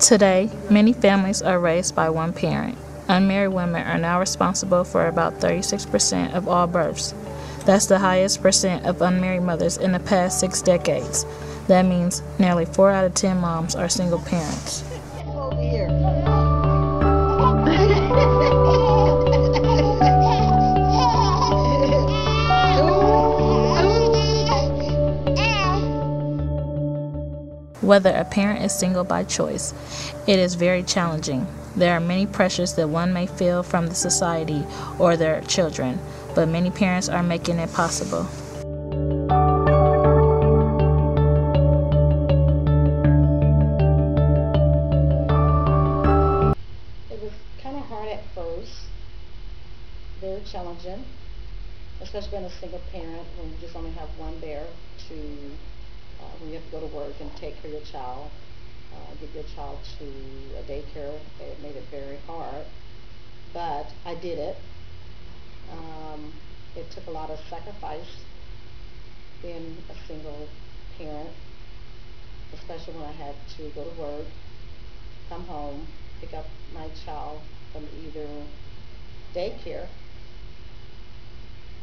Today, many families are raised by one parent. Unmarried women are now responsible for about 36% of all births. That's the highest percent of unmarried mothers in the past 6 decades. That means nearly 4 out of 10 moms are single parents. Whether a parent is single by choice, it is very challenging. There are many pressures that one may feel from the society or their children, but many parents are making it possible. It was kind of hard at first, very challenging, especially being a single parent when you just only have one there to when you have to go to work and take care of your child, get your child to a daycare. It made it very hard, but I did it. It took a lot of sacrifice being a single parent, especially when I had to go to work, come home, pick up my child from either daycare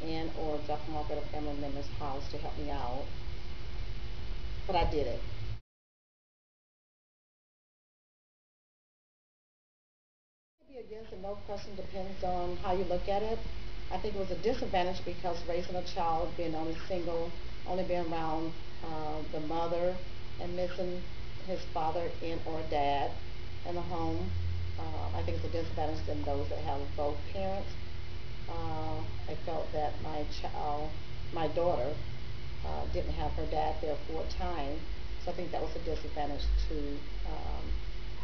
and or drop them off at a family member's house to help me out. But I did it. Maybe a yes and no question depends on how you look at it. I think it was a disadvantage because raising a child, being only single, only being around the mother and missing his father and or dad in the home, I think it's a disadvantage than those that have both parents. I felt that my daughter, didn't have her dad there for a time, so I think that was a disadvantage to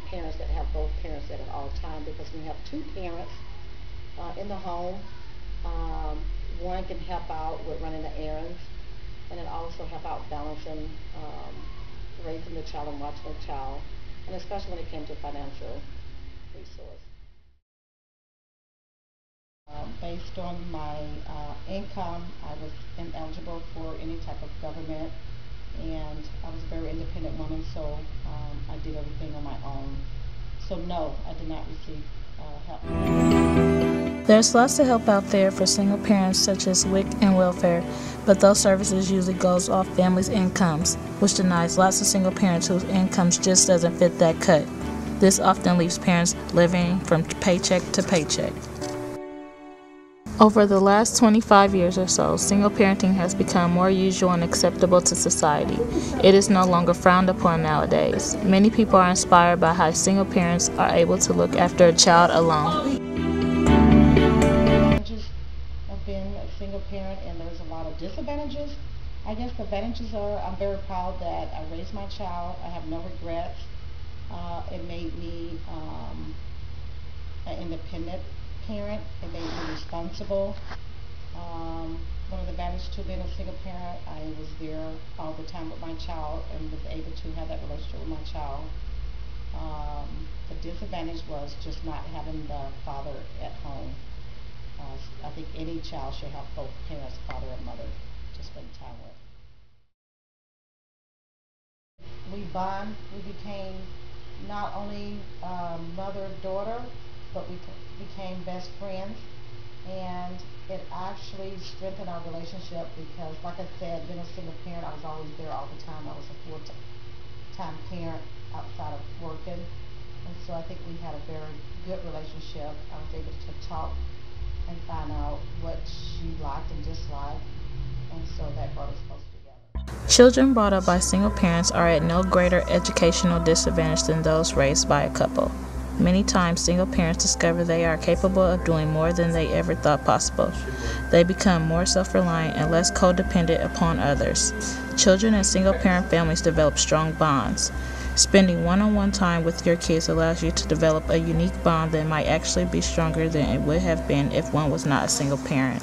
parents that have both parents there at all time, because when you have two parents in the home, one can help out with running the errands, and then also help out balancing raising the child and watching the child, and especially when it came to financial resource. Based on my income, I was ineligible for any type of government, and I was a very independent woman, so I did everything on my own. So no, I did not receive help. There's lots of help out there for single parents, such as WIC and welfare, but those services usually goes off families' incomes, which denies lots of single parents whose incomes just doesn't fit that cut. This often leaves parents living from paycheck to paycheck. Over the last 25 years or so, single parenting has become more usual and acceptable to society. It is no longer frowned upon nowadays. Many people are inspired by how single parents are able to look after a child alone. Of being a single parent, and there's a lot of disadvantages. I guess the advantages are I'm very proud that I raised my child. I have no regrets. It made me an independent parent. It made me responsible. One of the advantages to being a single parent, I was there all the time with my child and was able to have that relationship with my child. The disadvantage was just not having the father at home. I think any child should have both parents, father and mother, to spend time with. We bond. We became not only mother-daughter, but we became best friends, and it actually strengthened our relationship because, like I said, being a single parent, I was always there all the time. I was a full-time parent outside of working, and so I think we had a very good relationship. I was able to talk and find out what she liked and disliked, and so that brought us close together. Children brought up by single parents are at no greater educational disadvantage than those raised by a couple. Many times, single parents discover they are capable of doing more than they ever thought possible. They become more self-reliant and less codependent upon others. Children in single-parent families develop strong bonds. Spending one-on-one time with your kids allows you to develop a unique bond that might actually be stronger than it would have been if one was not a single parent.